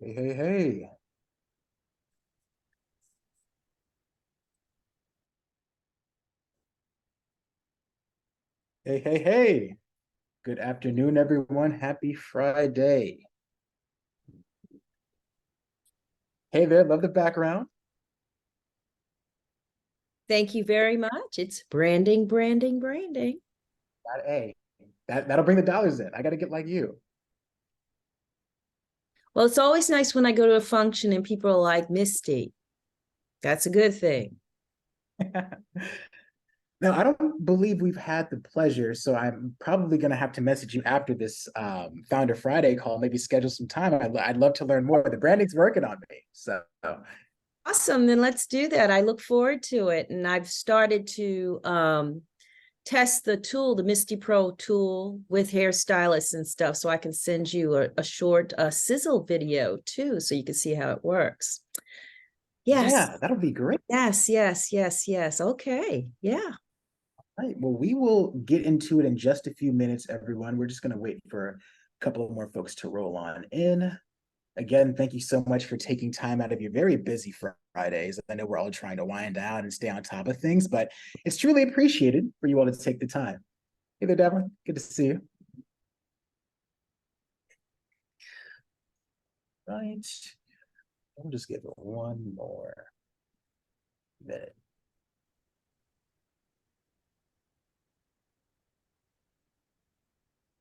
Hey, hey, hey. Hey, hey, hey. Good afternoon, everyone. Happy Friday. Hey there, love the background. Thank you very much. It's branding, branding, branding. Hey, that'll bring the dollars in. I gotta get like you. Well, it's always nice when I go to a function and people are like, Misty. That's a good thing. Now, I don't believe we've had the pleasure, so I'm probably gonna have to message you after this Founder Friday call, maybe schedule some time. I'd love to learn more. The branding's working on me. So Awesome. Then let's do that. I look forward to it. And I've started to test the tool, the Misty Pro tool with hairstylists and stuff. So I can send you a short sizzle video too, so you can see how it works. Yes, yeah, that'll be great. yes, yes, yes, yes. Okay. Yeah. Right. Well, we will get into it in just a few minutes, everyone. We're just going to wait for a couple of more folks to roll on in. Again, thank you so much for taking time out of your very busy Fridays. I know we're all trying to wind down and stay on top of things, but it's truly appreciated for you all to take the time. Hey there, Devlin. Good to see you. Right. We'll just give it one more minute.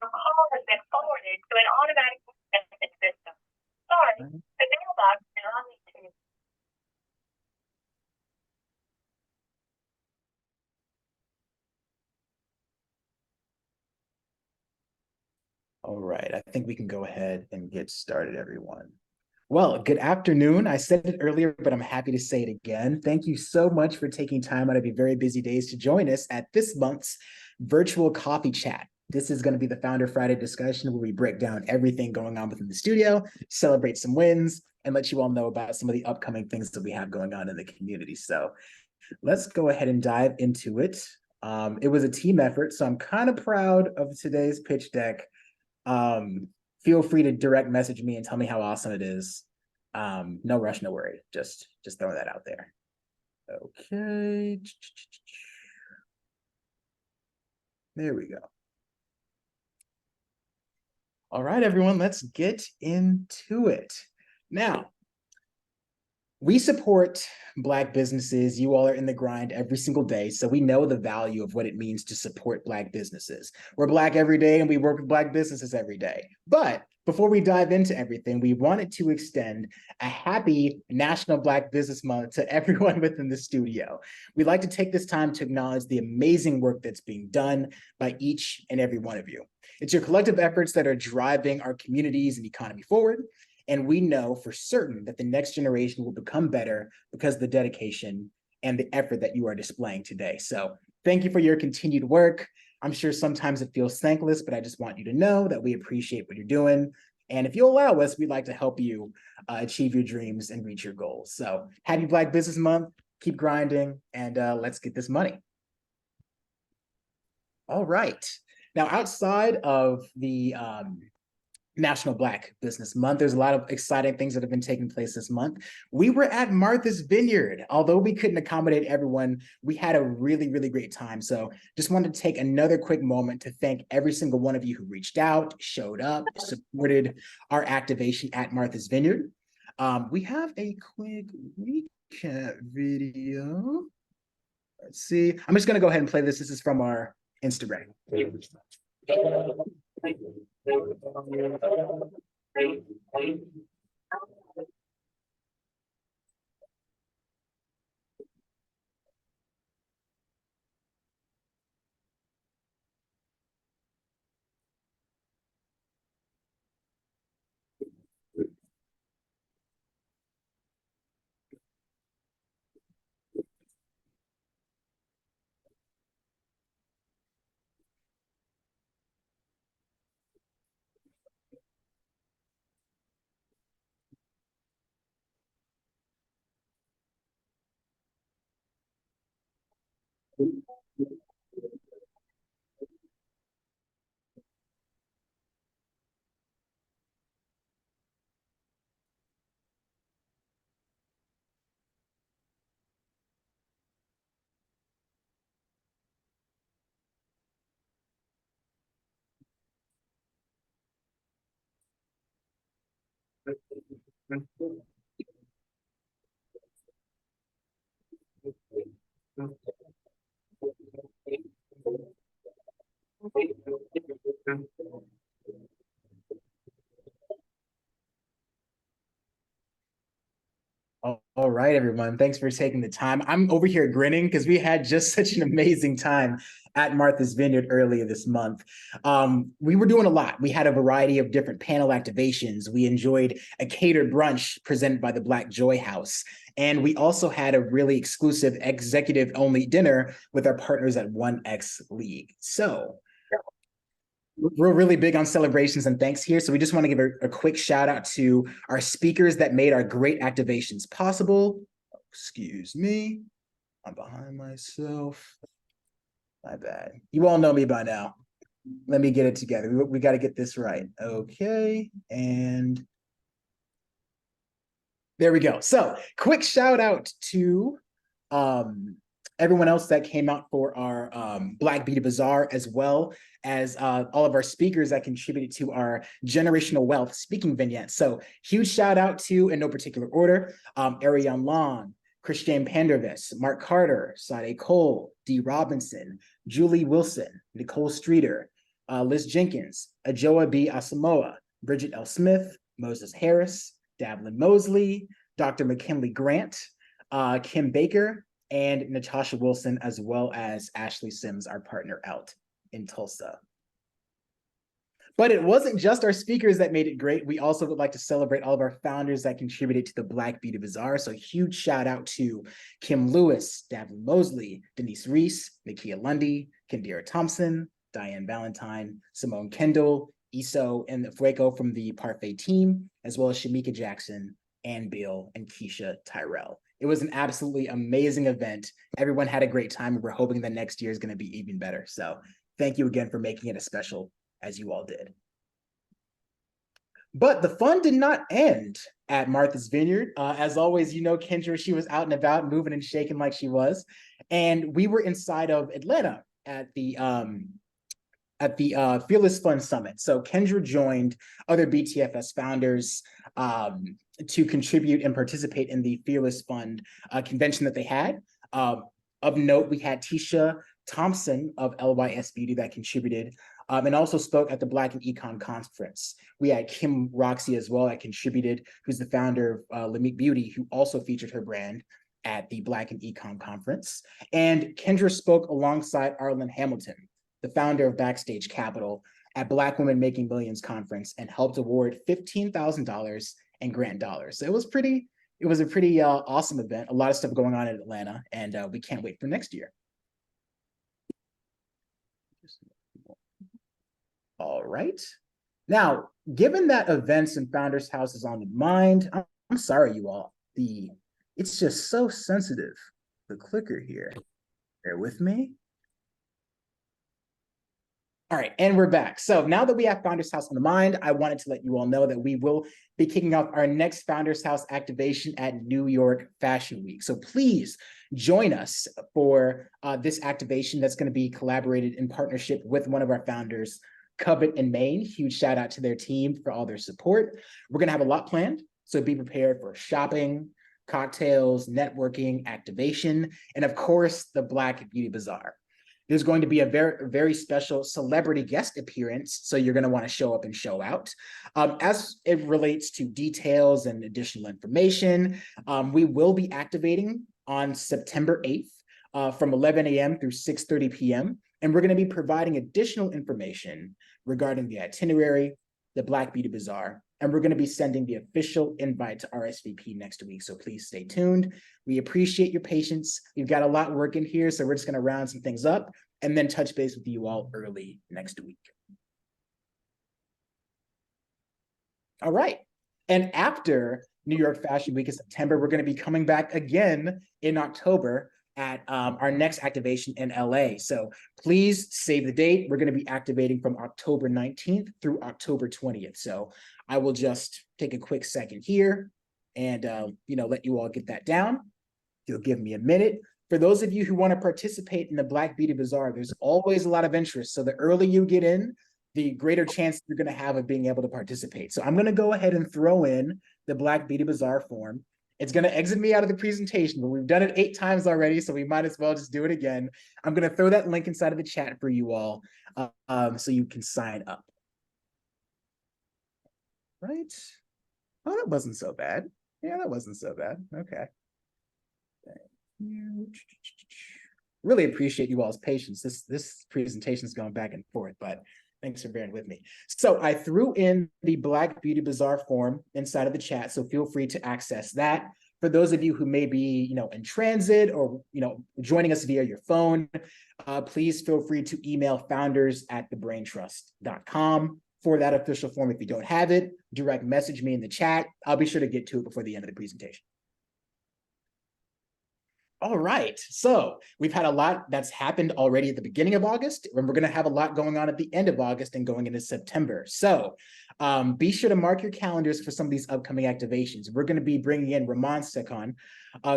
Your call has been forwarded to an automatic message system. Sorry, the mailbox is on the tube. All right. I think we can go ahead and get started, everyone. Well, good afternoon. I said it earlier, but I'm happy to say it again. Thank you so much for taking time out of your very busy days to join us at this month's virtual coffee chat. This is going to be the Founder Friday discussion where we break down everything going on within the studio, celebrate some wins, and let you all know about some of the upcoming things that we have going on in the community. So let's go ahead and dive into it. It was a team effort, so I'm kind of proud of today's pitch deck. um, Feel free to direct message me and tell me how awesome it is. No rush, no worry. Just throwing that out there. Okay. There we go. All right, everyone, let's get into it. Now, we support Black businesses. You all are in the grind every single day, so we know the value of what it means to support Black businesses. We're Black every day and we work with Black businesses every day. But before we dive into everything, we wanted to extend a happy National Black Business Month to everyone within the studio. We'd like to take this time to acknowledge the amazing work that's being done by each and every one of you. It's your collective efforts that are driving our communities and economy forward. And we know for certain that the next generation will become better because of the dedication and the effort that you are displaying today. So thank you for your continued work. I'm sure sometimes it feels thankless, but I just want you to know that we appreciate what you're doing. And if you allow us, we'd like to help you achieve your dreams and reach your goals. So happy Black Business Month. Keep grinding and let's get this money. All right. Now, outside of the National Black Business Month. There's a lot of exciting things that have been taking place this month. We were at Martha's Vineyard. Although we couldn't accommodate everyone, we had a really, really great time. So just wanted to take another quick moment to thank every single one of you who reached out, showed up, supported our activation at Martha's Vineyard. We have a quick recap video. Let's see. I'm just going to go ahead and play this. This is from our Instagram. All right, everyone. Thanks for taking the time. I'm over here grinning because we had just such an amazing time at Martha's Vineyard earlier this month. We were doing a lot. We had a variety of different panel activations. We enjoyed a catered brunch presented by the Black Joy House. And we also had a really exclusive executive-only dinner with our partners at 1X League. So we're really big on celebrations and thanks here. So we just want to give a quick shout out to our speakers that made our great activations possible. Excuse me, I'm behind myself. My bad. You all know me by now. Let me get it together. We got to get this right. Okay, and there we go. So quick shout out to everyone else that came out for our Black Beauty Bazaar, as well as all of our speakers that contributed to our generational wealth speaking vignette. So huge shout out to, in no particular order, Ariane Long, Christiane Pandervis, Mark Carter, Sade Cole, Dee Robinson, Julie Wilson, Nicole Streeter, Liz Jenkins, Ajoa B. Asamoah, Bridget L. Smith, Moses Harris, Davlin Mosley, Dr. McKinley Grant, Kim Baker, and Natasha Wilson, as well as Ashley Sims, our partner out in Tulsa. But it wasn't just our speakers that made it great. We also would like to celebrate all of our founders that contributed to the Black Beauty Bazaar. So huge shout out to Kim Lewis, Davlin Mosley, Denise Reese, Nakia Lundy, Kendira Thompson, Diane Valentine, Simone Kendall, Iso and Fuego from the Parfait team, as well as Shamika Jackson, Ann Beal, and Keisha Tyrell. It was an absolutely amazing event. Everyone had a great time, and we're hoping the next year is going to be even better. So thank you again for making it as special as you all did. But the fun did not end at Martha's Vineyard. As always, you know, Kendra, she was out and about, moving and shaking like she was. And we were inside of Atlanta at the Fearless Fund Summit. So Kendra joined other BTFS founders to contribute and participate in the Fearless Fund convention that they had. Of note, we had Tisha Thompson of LYS Beauty that contributed and also spoke at the Black and Econ conference. We had Kim Roxy as well that contributed, who's the founder of Lamique Beauty, who also featured her brand at the Black and Econ conference. And Kendra spoke alongside Arlen Hamilton, the founder of Backstage Capital, at Black Women Making Millions conference, and helped award $15,000 in grant dollars. So it was a pretty awesome event. A lot of stuff going on in Atlanta, and we can't wait for next year. All right. Now, given that events and Founders House is on the mind, I'm sorry, you all. It's just so sensitive, the clicker here. Bear with me. All right, and we're back. So now that we have Founders House on the mind, I wanted to let you all know that we will be kicking off our next Founders House activation at New York Fashion Week. So please join us for this activation that's going to be collaborated in partnership with one of our founders, Covet in Maine. Huge shout out to their team for all their support. We're going to have a lot planned, so be prepared for shopping, cocktails, networking, activation, and of course, the Black Beauty Bazaar. There's going to be a very, very special celebrity guest appearance, so you're going to want to show up and show out. As it relates to details and additional information, we will be activating on September 8th from 11 a.m. through 6:30 p.m., and we're going to be providing additional information regarding the itinerary, the Black Beauty Bazaar, and we're going to be sending the official invite to RSVP next week, so please stay tuned. We appreciate your patience. We've got a lot working here, so we're just going to round some things up and then touch base with you all early next week. All right. And after New York Fashion Week in September, we're going to be coming back again in October at our next activation in LA. So please save the date. We're going to be activating from October 19th through October 20th. So I will just take a quick second here and let you all get that down. You'll give me a minute. For those of you who want to participate in the Black Beauty Bazaar, there's always a lot of interest. So the earlier you get in, the greater chance you're going to have of being able to participate. So I'm going to go ahead and throw in the Black Beauty Bazaar form. It's going to exit me out of the presentation, but we've done it 8 times already, so we might as well just do it again. I'm going to throw that link inside of the chat for you all, so you can sign up. Right? Oh, that wasn't so bad. Yeah, that wasn't so bad. Okay. Thank you. Really appreciate you all's patience. This presentation is going back and forth, but thanks for bearing with me. So I threw in the Black Beauty Bazaar form inside of the chat, so feel free to access that. For those of you who may be, in transit or, joining us via your phone, please feel free to email founders@thebraintrust.com for that official form. If you don't have it, direct message me in the chat. I'll be sure to get to it before the end of the presentation. All right, so we've had a lot that's happened already at the beginning of August, and we're going to have a lot going on at the end of August and going into September. So be sure to mark your calendars for some of these upcoming activations. We're going to be bringing in Ramon Sekon,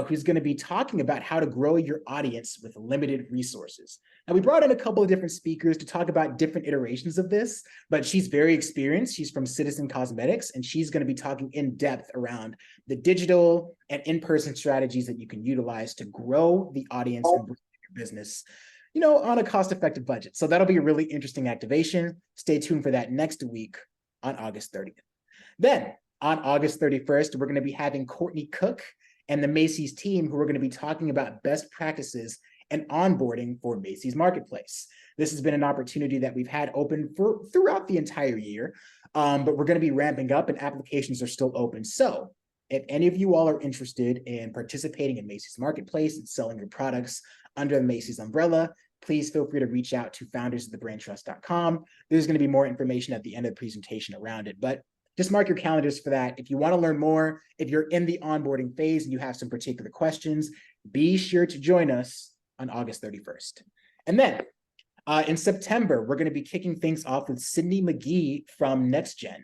who's going to be talking about how to grow your audience with limited resources. Now, we brought in a couple of different speakers to talk about different iterations of this, but she's very experienced. She's from Citizen Cosmetics, and she's going to be talking in depth around the digital and in-person strategies that you can utilize to grow the audience and grow your business, on a cost-effective budget. So that'll be a really interesting activation. Stay tuned for that next week on August 30th. Then on August 31st, we're going to be having Courtney Cook and the Macy's team, who are going to be talking about best practices and onboarding for Macy's Marketplace. This has been an opportunity that we've had open throughout the entire year, but we're going to be ramping up and applications are still open. So if any of you all are interested in participating in Macy's Marketplace and selling your products under the Macy's umbrella, please feel free to reach out to founders@thebraintrust.com. There's going to be more information at the end of the presentation around it, but just mark your calendars for that. If you want to learn more, if you're in the onboarding phase and you have some particular questions, be sure to join us on August 31st. And then in September, we're going to be kicking things off with Sydney McGee from NextGen.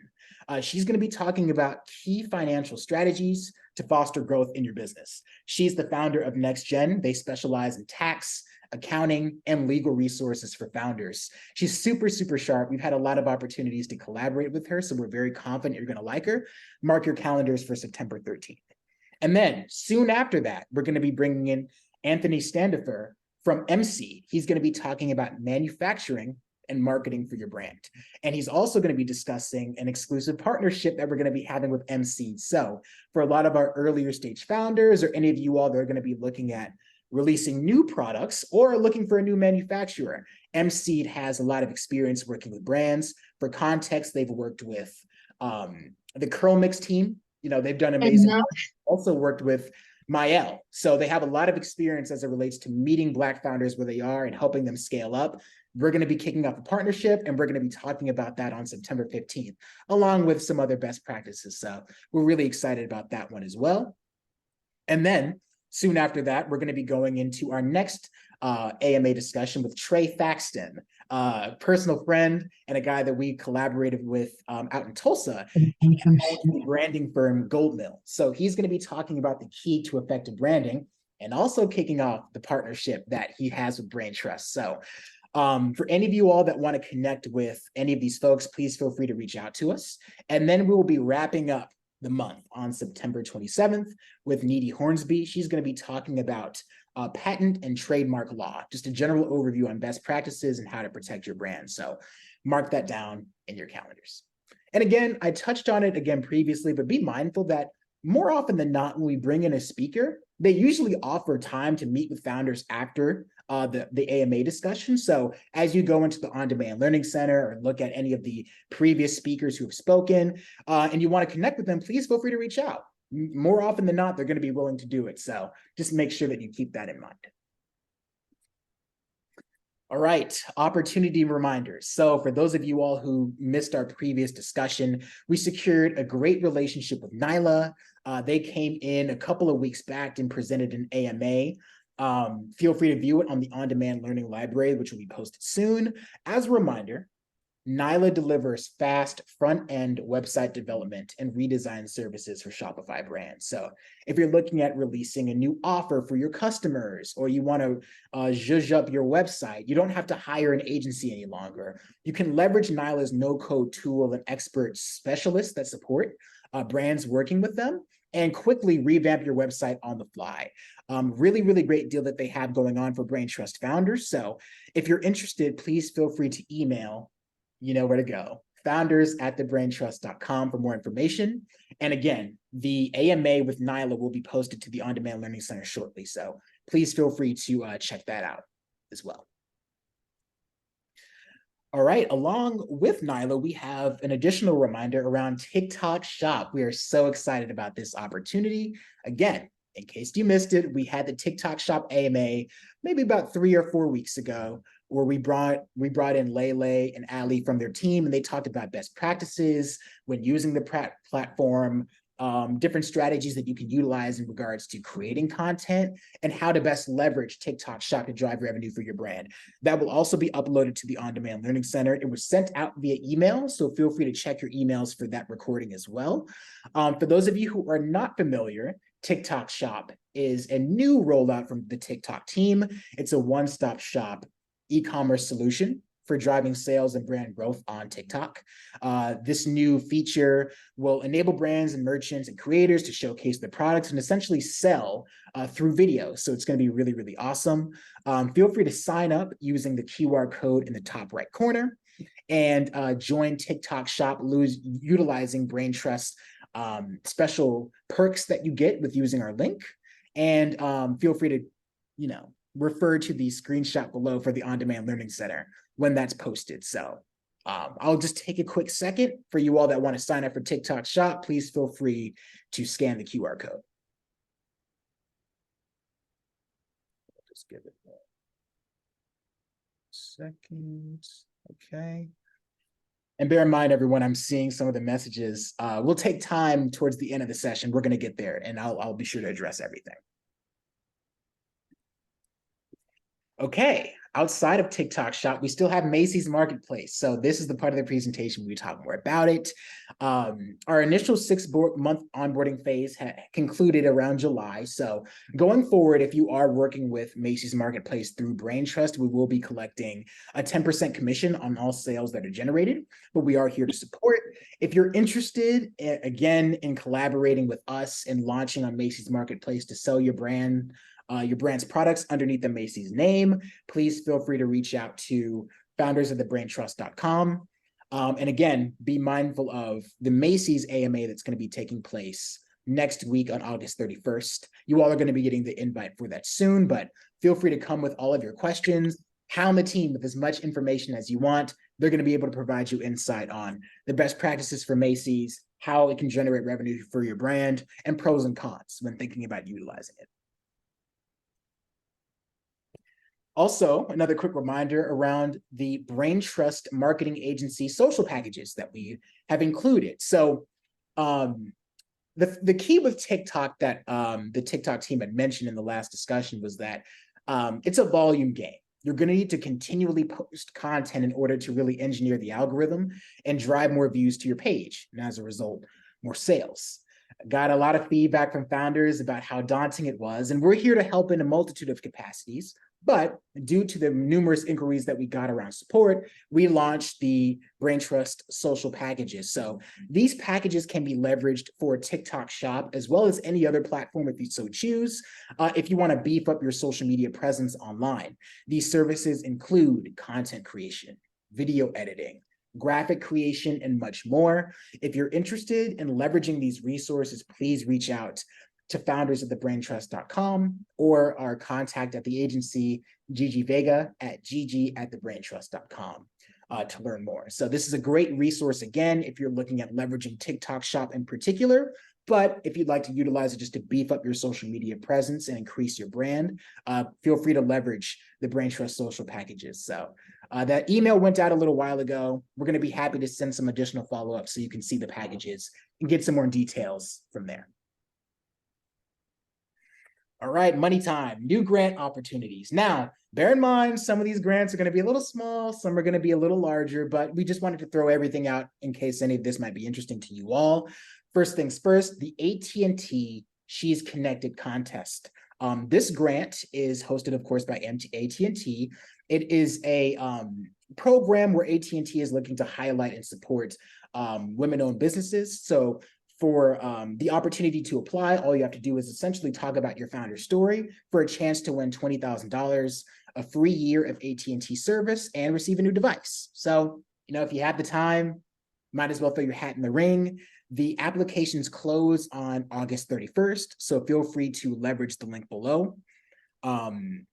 She's going to be talking about key financial strategies to foster growth in your business. She's the founder of NextGen. They specialize in tax, accounting, and legal resources for founders. She's super, super sharp. We've had a lot of opportunities to collaborate with her, so we're very confident you're going to like her. Mark your calendars for September 13th. And then soon after that, we're going to be bringing in Anthony Standifer from MC. He's going to be talking about manufacturing and marketing for your brand. And he's also going to be discussing an exclusive partnership that we're going to be having with MC. So for a lot of our earlier stage founders or any of you all that are going to be looking at releasing new products or looking for a new manufacturer, MC has a lot of experience working with brands. For context, they've worked with the Curl Mix team. They've done amazing work. Also worked with Mael. So they have a lot of experience as it relates to meeting Black founders where they are and helping them scale up. We're going to be kicking off a partnership, and we're going to be talking about that on September 15th, along with some other best practices. So we're really excited about that one as well. And then soon after that, we're going to be going into our next AMA discussion with Trey Thaxton, a personal friend and a guy that we collaborated with out in Tulsa, the branding firm Goldmill. So he's going to be talking about the key to effective branding and also kicking off the partnership that he has with Braintrust. So for any of you all that want to connect with any of these folks, please feel free to reach out to us. And then we will be wrapping up the month on September 27th with Needy Hornsby. She's going to be talking about patent and trademark law, just a general overview on best practices and how to protect your brand. So mark that down in your calendars. And again, I touched on it again previously, but be mindful that more often than not, when we bring in a speaker, they usually offer time to meet with founders after the AMA discussion. So as you go into the On-Demand Learning Center or look at any of the previous speakers who have spoken and you want to connect with them, please feel free to reach out. More often than not, they're going to be willing to do it. So just make sure that you keep that in mind. All right, opportunity reminders. So for those of you all who missed our previous discussion, we secured a great relationship with Nyla. They came in a couple of weeks back and presented an AMA. Feel free to view it on the On-Demand Learning Library, which will be posted soon. As a reminder, Nyla delivers fast front-end website development and redesign services for Shopify brands. So if you're looking at releasing a new offer for your customers, or you want to zhuzh up your website, you don't have to hire an agency any longer. You can leverage Nyla's no-code tool and expert specialists that support brands working with them, and quickly revamp your website on the fly. Really, really great deal that they have going on for Braintrust founders. So if you're interested, please feel free to email, you know where to go, founders@thebraintrust.com for more information. And again, the AMA with Nyla will be posted to the On Demand Learning Center shortly. So please feel free to check that out as well. All right, along with Nyla, we have an additional reminder around TikTok Shop. We are so excited about this opportunity. Again, in case you missed it, we had the TikTok Shop AMA maybe about 3 or 4 weeks ago, where we brought in Lele and Ali from their team, and they talked about best practices when using the platform, different strategies that you can utilize in regards to creating content, and how to best leverage TikTok Shop to drive revenue for your brand. That will also be uploaded to the On Demand Learning Center. It was sent out via email, so feel free to check your emails for that recording as well. For those of you who are not familiar, TikTok Shop is a new rollout from the TikTok team. It's a one-stop shop e-commerce solution for driving sales and brand growth on TikTok. This new feature will enable brands and merchants and creators to showcase their products and essentially sell through video. So it's going to be really, really awesome. Feel free to sign up using the QR code in the top right corner and join TikTok Shop utilizing Braintrust special perks that you get with using our link. And feel free to, refer to the screenshot below for the On Demand Learning Center when that's posted. So I'll just take a quick second for you all that want to sign up for TikTok Shop. Please feel free to scan the QR code. Just give it a second. Okay. And bear in mind, everyone, I'm seeing some of the messages. We'll take time towards the end of the session. We're going to get there, and I'll be sure to address everything. Okay, outside of TikTok Shop, we still have Macy's Marketplace. So this is the part of the presentation we talk more about it. Our initial 6-month onboarding phase concluded around July. So going forward, if you are working with Macy's Marketplace through Braintrust, we will be collecting a 10% commission on all sales that are generated, but we are here to support. If you're interested, again, in collaborating with us and launching on Macy's Marketplace to sell your brand's products underneath the Macy's name, please feel free to reach out to founders@thebraintrust.com. And again, be mindful of the Macy's AMA that's going to be taking place next week on August 31st. You all are going to be getting the invite for that soon, but feel free to come with all of your questions. Hound the team with as much information as you want. They're going to be able to provide you insight on the best practices for Macy's, how it can generate revenue for your brand, and pros and cons when thinking about utilizing it. Also, another quick reminder around the Braintrust marketing agency social packages that we have included. So the key with TikTok that the TikTok team had mentioned in the last discussion was that it's a volume game. You're going to need to continually post content in order to really engineer the algorithm and drive more views to your page. And as a result, more sales. Got a lot of feedback from founders about how daunting it was. And we're here to help in a multitude of capacities. But due to the numerous inquiries that we got around support, we launched the Braintrust social packages. So these packages can be leveraged for TikTok Shop as well as any other platform if you so choose, if you want to beef up your social media presence online. These services include content creation, video editing, graphic creation, and much more. If you're interested in leveraging these resources, please reach out to founders@thebraintrust.com or our contact at the agency, Gigi Vega at gigi@thebraintrust.com to learn more. So this is a great resource, again, if you're looking at leveraging TikTok Shop in particular, but if you'd like to utilize it just to beef up your social media presence and increase your brand, feel free to leverage the Braintrust social packages. So that email went out a little while ago. We're going to be happy to send some additional follow-up so you can see the packages and get some more details from there. All right, money time, new grant opportunities. Now, bear in mind, some of these grants are going to be a little small, some are going to be a little larger, but we just wanted to throw everything out in case any of this might be interesting to you all. First things first, the AT&T She's Connected contest. This grant is hosted, of course, by AT&T. It is a program where AT&T is looking to highlight and support women-owned businesses. So for the opportunity to apply, all you have to do is essentially talk about your founder story for a chance to win $20,000, a free year of AT&T service, and receive a new device. So, if you have the time, might as well throw your hat in the ring. The applications close on August 31st, so feel free to leverage the link below. I'm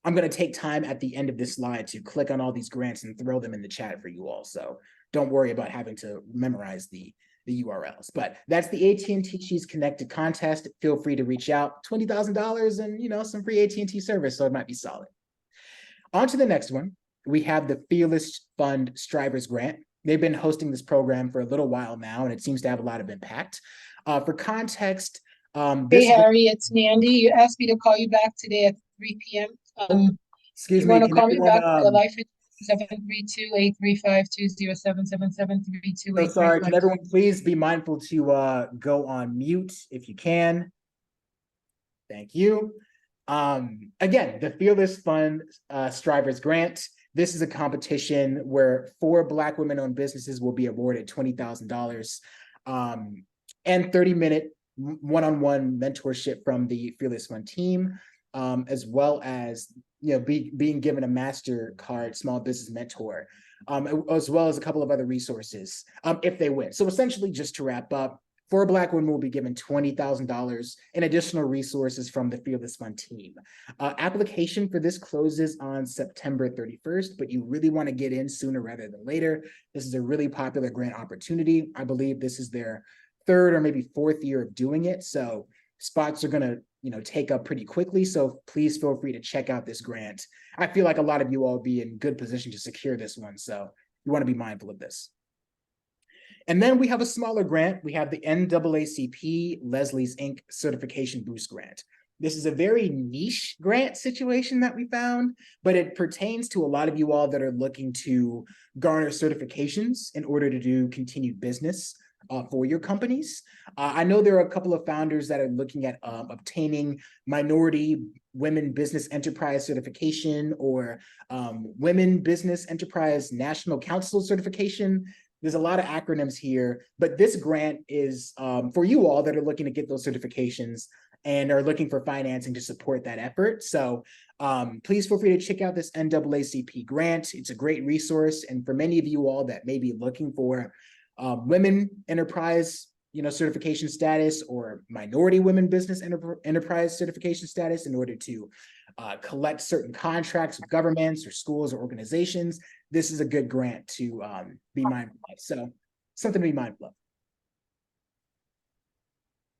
going to take time at the end of this slide to click on all these grants and throw them in the chat for you all. So don't worry about having to memorize the URLs, but that's the AT&T She's Connected contest. Feel free to reach out. $20,000 and, some free AT&T service, so it might be solid. On to the next one. We have the Fearless Fund Strivers Grant. They've been hosting this program for a little while now, and it seems to have a lot of impact. For context, hey, Harry, it's Nandy. You asked me to call you back today at 3 p.m. Excuse you me. want to call me back for the life 732-835-2077-732-835. So sorry, can everyone please be mindful to go on mute if you can? Thank you. Again, the Fearless Fund Strivers Grant. This is a competition where 4 Black women-owned businesses will be awarded $20,000 and 30-minute one-on-one mentorship from the Fearless Fund team, as well as being given a MasterCard small business mentor, as well as a couple of other resources if they win. So essentially, just to wrap up, 4 Black women will be given $20,000 in additional resources from the Fearless Fund team. Application for this closes on September 31st, but you really want to get in sooner rather than later. This is a really popular grant opportunity. I believe this is their 3rd or maybe 4th year of doing it. So spots are going to take up pretty quickly. So please feel free to check out this grant. I feel like a lot of you all will be in good position to secure this one. So you want to be mindful of this. And then we have a smaller grant. We have the NAACP Leslie's Inc. Certification Boost Grant. This is a very niche grant situation that we found, but it pertains to a lot of you all that are looking to garner certifications in order to do continued business for your companies. I know there are a couple of founders that are looking at obtaining minority women business enterprise certification or women business enterprise national council certification. There's a lot of acronyms here, but this grant is for you all that are looking to get those certifications and are looking for financing to support that effort. So please feel free to check out this NAACP grant. It's a great resource. And for many of you all that may be looking for women enterprise certification status or minority women business enterprise certification status in order to collect certain contracts with governments or schools or organizations, this is a good grant to be mindful of. So something to be mindful of.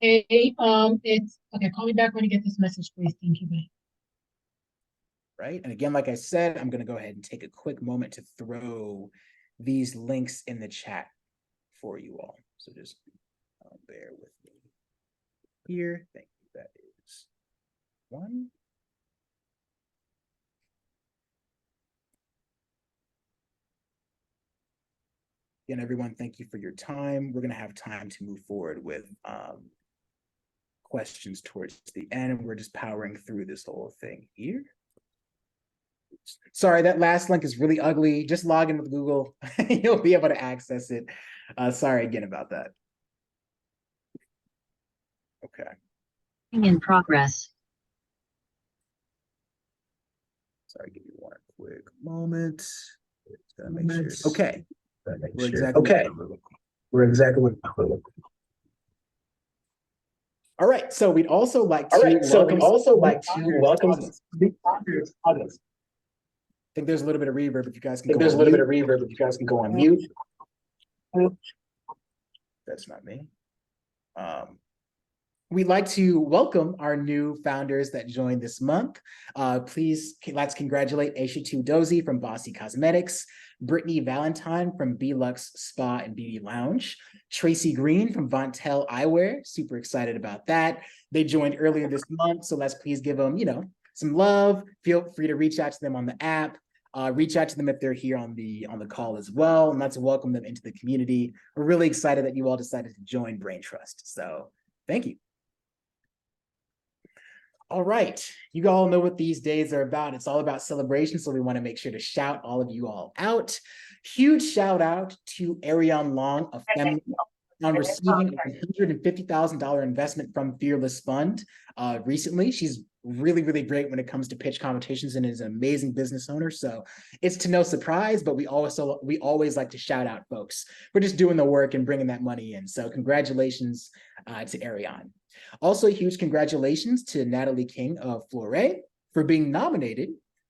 Hey, it's okay. Call me back when you get this message, please. Thank you. Bye. Right. And again, like I said, I'm going to go ahead and take a quick moment to throw these links in the chat for you all. So just bear with me here. Thank you. That is one. Again, everyone, thank you for your time. We're going to have time to move forward with questions towards the end. We're just powering through this whole thing here. Sorry, that last link is really ugly. Just log in with Google. You'll be able to access it. Sorry again about that. Okay. In progress. Sorry, give me one quick moment. Gotta make sure. Okay. We're exactly all right. So we'd also like to welcome. I think there's a little bit of reverb. If you guys can go on mute. That's not me. we'd like to welcome our new founders that joined this month. Let's congratulate Aisha Dozy from Bossy Cosmetics, Brittany Valentine from Belux Spa and Beauty Lounge, Tracy Green from Vontel Eyewear. Super excited about that. They joined earlier this month, so let's please give them, some love. Feel free to reach out to them on the app. Reach out to them if they're here on the call as well, and let's welcome them into the community. We're really excited that you all decided to join Brain Trust. So thank you. All right, you all know what these days are about. It's all about celebration, so we want to make sure to shout all of you all out. Huge shout out to Ariane Long of Family on receiving a $150,000 investment from Fearless Fund recently. She's really, really great when it comes to pitch competitions and is an amazing business owner. So it's to no surprise, but we always like to shout out folks for just doing the work and bringing that money in. So congratulations to Ariane. Also, huge congratulations to Natalie King of Flore for being nominated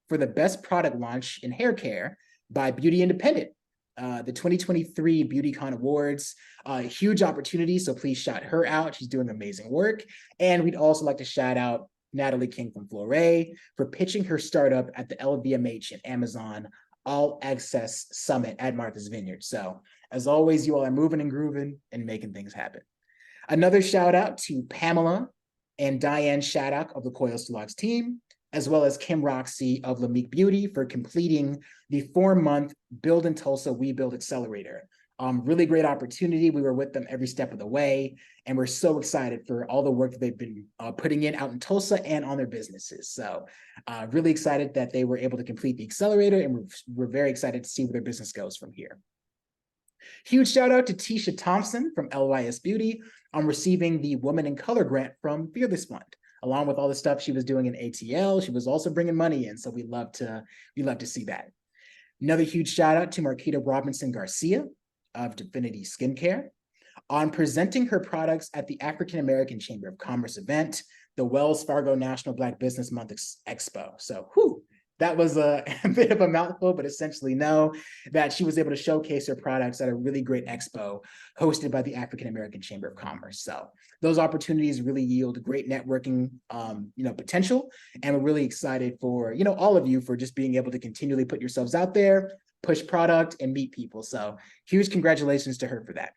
for the best product launch in hair care by Beauty Independent, the 2023 BeautyCon Awards. Huge opportunity, so please shout her out. She's doing amazing work. And we'd also like to shout out Natalie King from Flore for pitching her startup at the LVMH and Amazon All Access Summit at Martha's Vineyard. So as always, you all are moving and grooving and making things happen. Another shout out to Pamela and Diane Shattuck of the Coil Stalox team, as well as Kim Roxy of Lamique Beauty for completing the 4-month Build in Tulsa We Build Accelerator. Really great opportunity. We were with them every step of the way, and we're so excited for all the work that they've been putting in out in Tulsa and on their businesses. So really excited that they were able to complete the accelerator, and we're very excited to see where their business goes from here. Huge shout out to Tisha Thompson from LYS Beauty on receiving the Woman in Color grant from Fearless Fund. Along with all the stuff she was doing in ATL, she was also bringing money in, so we love to see that. Another huge shout out to Marquita Robinson Garcia of Divinity Skincare on presenting her products at the African American Chamber of Commerce event, the Wells Fargo National Black Business Month Expo. So, that was a bit of a mouthful, but essentially know that she was able to showcase her products at a really great expo hosted by the African American Chamber of Commerce. So those opportunities really yield great networking, potential. And we're really excited for, all of you for just being able to continually put yourselves out there, push product and meet people. So huge congratulations to her for that.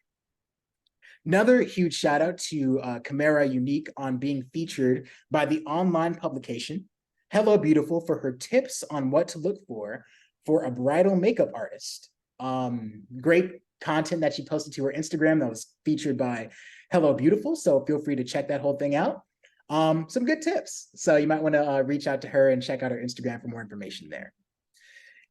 Another huge shout out to Camara Unique on being featured by the online publication Hello Beautiful for her tips on what to look for a bridal makeup artist. Great content that she posted to her Instagram that was featured by Hello Beautiful. So feel free to check that whole thing out. Some good tips. So you might want to reach out to her and check out her Instagram for more information there.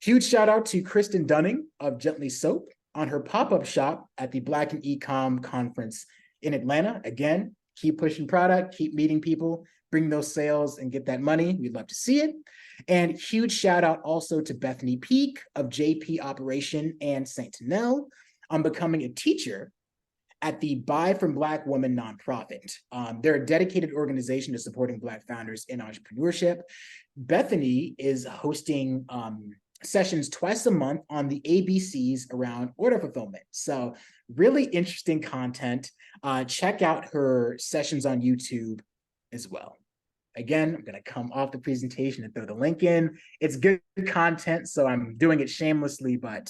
Huge shout out to Kristen Dunning of Gently Soap on her pop-up shop at the Black and Ecom conference in Atlanta. Again, keep pushing product, keep meeting people, bring those sales and get that money. We'd love to see it. And huge shout out also to Bethany Peak of JP Operation and St. Tanel on becoming a teacher at the Buy from Black Women nonprofit. They're a dedicated organization to supporting Black founders in entrepreneurship. Bethany is hosting sessions twice a month on the ABCs around order fulfillment. So really interesting content. Check out her sessions on YouTube as well. Again, I'm going to come off the presentation and throw the link in. It's good content, so I'm doing it shamelessly, but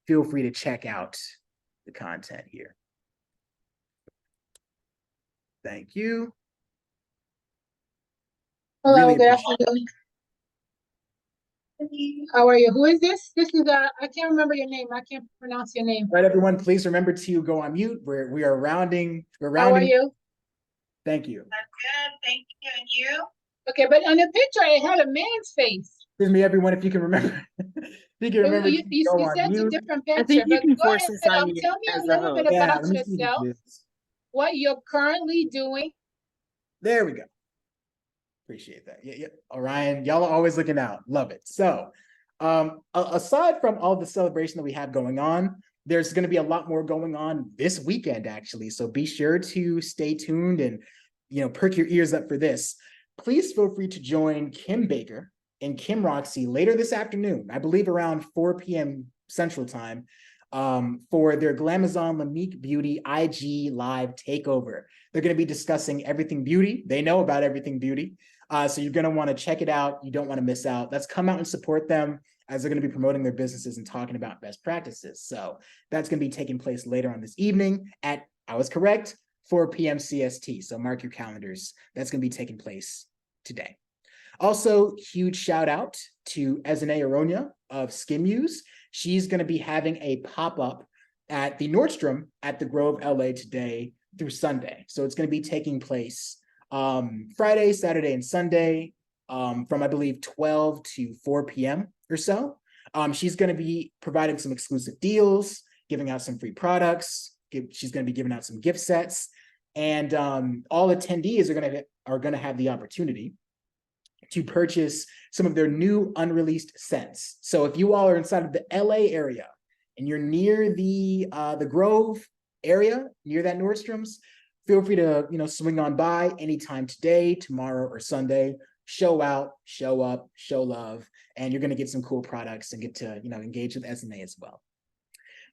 feel free to check out the content here. Thank you. Hello, Really good appreciate afternoon. How are you? Who is this? This is I can't remember your name. I can't pronounce your name. All right, everyone, please remember to go on mute. We are rounding. We're How are rounding. you? Thank you. That's good. Thank you. And you? Okay, but on the picture, it had a man's face. Excuse me, everyone, if you can remember. If you can remember, You to go on sent a mute. different I picture, think you but can go force ahead. this on you Tell me a as a little bit host. Yeah, about let me see yourself, this. what you're currently doing. There we go. Appreciate that. Yeah. Orion, y'all are always looking out. Love it. So aside from all the celebration that we have going on, there's going to be a lot more going on this weekend, actually. So be sure to stay tuned and, perk your ears up for this. Please feel free to join Kim Baker and Kim Roxy later this afternoon, I believe around 4 p.m. Central Time, for their Glamazon Lamique Beauty IG Live Takeover. They're going to be discussing everything beauty. They know about everything beauty. So you're going to want to check it out. You don't want to miss out. Let's come out and support them as they're going to be promoting their businesses and talking about best practices. So that's going to be taking place later on this evening at, I was correct, 4 p.m. CST. So mark your calendars. That's going to be taking place today. Also, huge shout out to Ezine Aronia of SkinMuse. She's going to be having a pop-up at the Nordstrom at the Grove, LA today through Sunday. So it's going to be taking place Friday, Saturday, and Sunday from, I believe, 12 to 4 p.m. or so. She's going to be providing some exclusive deals, giving out some free products. She's going to be giving out some gift sets. And all attendees are going to have the opportunity to purchase some of their new unreleased scents. So if you all are inside of the LA area and you're near the Grove area, near that Nordstrom's, feel free to swing on by anytime today, tomorrow, or Sunday. Show out, show up, show love, and you're going to get some cool products and get to engage with SMA as well.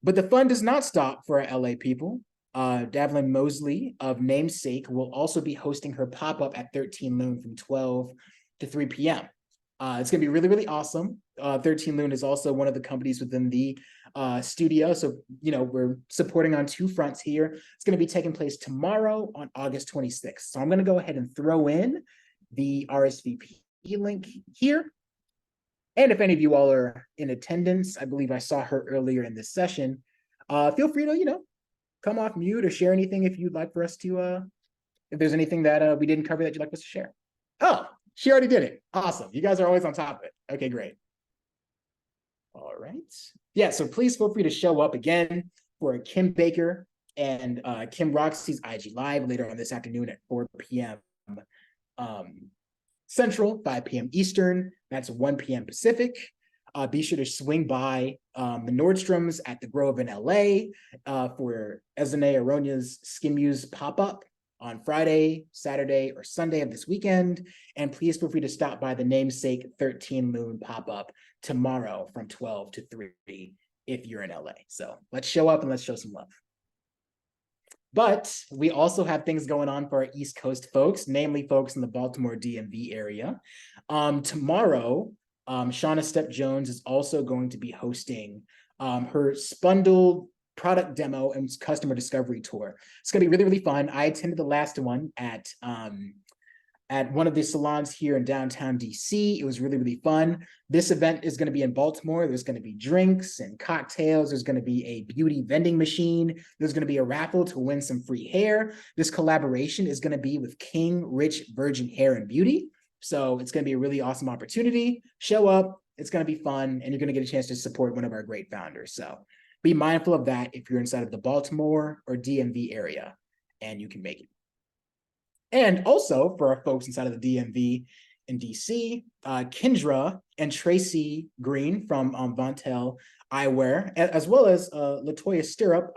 But the fun does not stop for our LA people. Davlin Mosley of Namesake will also be hosting her pop-up at 13 Loon from 12 to 3 p.m. It's going to be really, really awesome. 13 Loon is also one of the companies within the studio. So, we're supporting on two fronts here. It's going to be taking place tomorrow on August 26th. So I'm going to go ahead and throw in the RSVP link here. And if any of you all are in attendance, I believe I saw her earlier in this session, feel free to, come off mute or share anything if you'd like for us to, if there's anything that we didn't cover that you'd like us to share. Oh, she already did it. Awesome. You guys are always on top of it. Okay, great. All right. Yeah, so please feel free to show up again for Kim Baker and Kim Roxy's IG Live later on this afternoon at 4 p.m. Central, 5 p.m. Eastern. That's 1 p.m. Pacific. Be sure to swing by the Nordstroms at the Grove in LA for Ezine Aronia's SkinMuse pop-up on Friday, Saturday, or Sunday of this weekend. And please feel free to stop by the Namesake 13 Loon pop-up tomorrow from 12 to 3 if you're in LA. So let's show up and let's show some love. But we also have things going on for our East Coast folks, namely folks in the Baltimore DMV area. Tomorrow, Shauna Stepp Jones is also going to be hosting her Spundled product demo and customer discovery tour. It's going to be really, really fun. I attended the last one at one of the salons here in downtown DC. It was really, really fun. This event is going to be in Baltimore. There's going to be drinks and cocktails. There's going to be a beauty vending machine. There's going to be a raffle to win some free hair. This collaboration is going to be with King Rich Virgin Hair and Beauty. So it's going to be a really awesome opportunity. Show up. It's going to be fun, and you're going to get a chance to support one of our great founders. So be mindful of that if you're inside of the Baltimore or DMV area and you can make it. And also for our folks inside of the DMV in DC, Kendra and Tracy Green from Vontel Eyewear, as well as Latoya Stirrup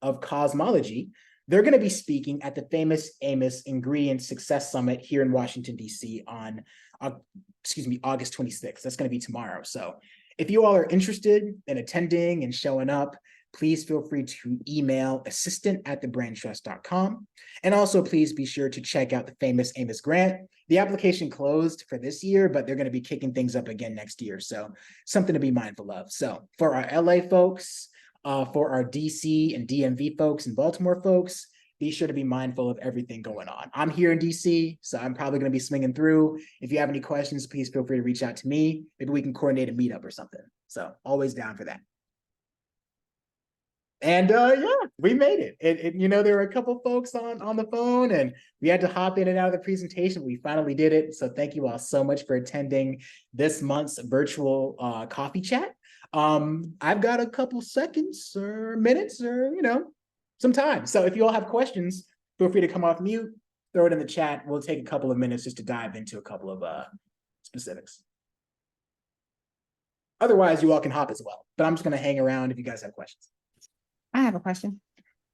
of Cosmology, they're going to be speaking at the famous Amos Ingredient Success Summit here in Washington, DC on, August 26th. That's going to be tomorrow. So if you all are interested in attending and showing up, please feel free to email assistant@thebrandtrust.com. And also please be sure to check out the famous Amos Grant. The application closed for this year, but they're going to be kicking things up again next year. So something to be mindful of. So for our LA folks, for our DC and DMV folks and Baltimore folks, be sure to be mindful of everything going on. I'm here in DC, so I'm probably going to be swinging through. If you have any questions, please feel free to reach out to me. Maybe we can coordinate a meetup or something. So always down for that. And yeah, we made it. There were a couple folks on the phone and we had to hop in and out of the presentation. We finally did it. So thank you all so much for attending this month's virtual coffee chat. I've got a couple seconds or minutes or, some time. So if you all have questions, feel free to come off mute, throw it in the chat. We'll take a couple of minutes just to dive into a couple of specifics. Otherwise, you all can hop as well. But I'm just going to hang around if you guys have questions. I have a question.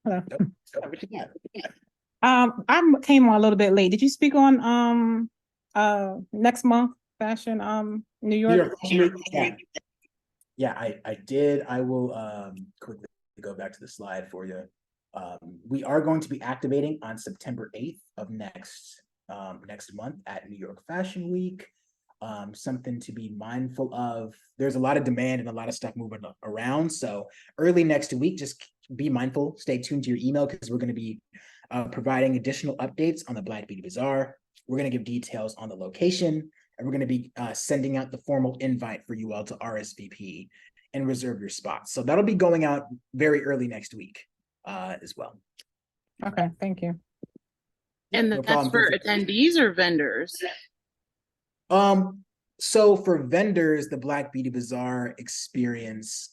Hello. What you got? I came on a little bit late. Did you speak on next month fashion New York? Yeah. Yeah, I did. I will quickly go back to the slide for you. We are going to be activating on September 8th of next month at New York Fashion Week. Something to be mindful of. There's a lot of demand and a lot of stuff moving around. So early next week, just be mindful, stay tuned to your email because we're going to be providing additional updates on the Black Beauty Bazaar. We're going to give details on the location, and we're going to be sending out the formal invite for you all to RSVP and reserve your spots. So that'll be going out very early next week as well. Okay, thank you. And No that's problem. for attendees or vendors? So for vendors, the Black Beauty Bazaar experience,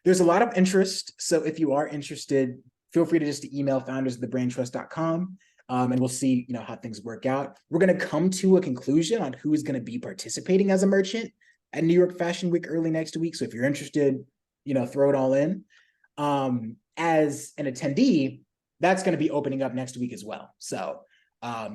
there's a lot of interest. So if you are interested, feel free to just email founders@thebrandtrust.com. And we'll see, how things work out. We're going to come to a conclusion on who is going to be participating as a merchant at New York Fashion Week early next week. So if you're interested, throw it all in. As an attendee, that's going to be opening up next week as well. So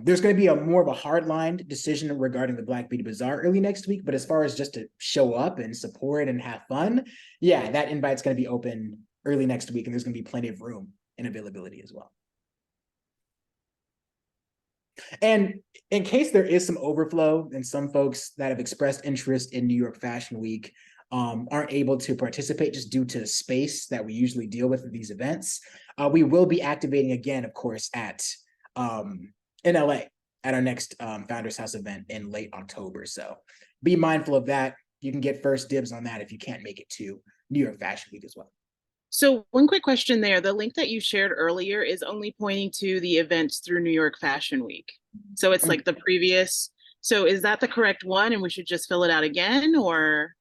there's going to be more of a hard-lined decision regarding the Black Beauty Bazaar early next week. But as far as just to show up and support and have fun, yeah, that invite's going to be open early next week, and there's going to be plenty of room and availability as well. And in case there is some overflow and some folks that have expressed interest in New York Fashion Week aren't able to participate just due to space that we usually deal with at these events, we will be activating again, of course, in LA at our next Founders House event in late October. So be mindful of that. You can get first dibs on that if you can't make it to New York Fashion Week as well. So one quick question there. The link that you shared earlier is only pointing to the events through New York Fashion Week. So it's like the previous. So is that the correct one and we should just fill it out again, or?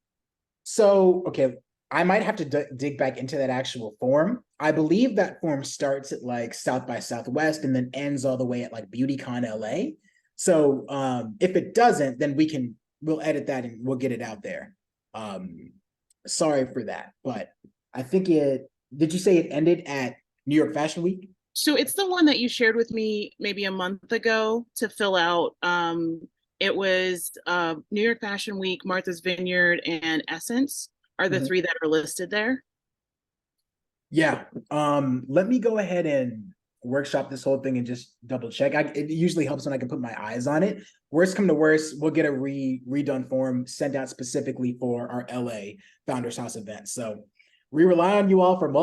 So, okay, I might have to dig back into that actual form. I believe that form starts at like South by Southwest and then ends all the way at like BeautyCon LA. So if it doesn't, then we'll edit that and we'll get it out there. Sorry for that, but I think did you say it ended at New York Fashion Week? So it's the one that you shared with me maybe a month ago to fill out. It was New York Fashion Week, Martha's Vineyard, and Essence are the three that are listed there. Yeah. Let me go ahead and workshop this whole thing and just double check. It usually helps when I can put my eyes on it. Worst come to worst, we'll get a redone form sent out specifically for our LA Founders House event. So we rely on you all for in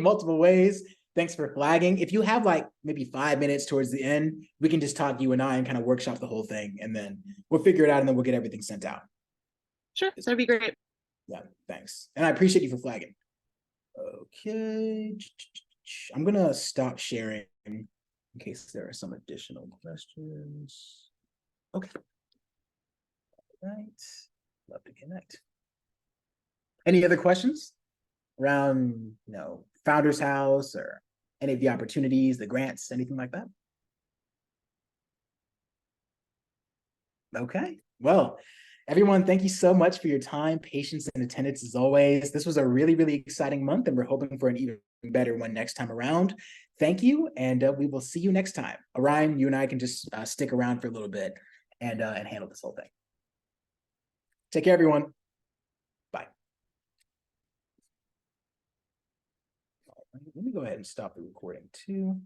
multiple ways. Thanks for flagging. If you have like maybe 5 minutes towards the end, we can just talk you and I and kind of workshop the whole thing, and then we'll figure it out and then we'll get everything sent out. Sure, that'd be great. Yeah, thanks. And I appreciate you for flagging. Okay. I'm gonna stop sharing in case there are some additional questions. Okay. All right. Love to connect. Any other questions around, Founders House or any of the opportunities, the grants, anything like that? Okay. Well, everyone, thank you so much for your time, patience, and attendance as always. This was a really, really exciting month, and we're hoping for an even better one next time around. Thank you, and we will see you next time. Orion, you and I can just stick around for a little bit and handle this whole thing. Take care, everyone. Bye. Let me go ahead and stop the recording too.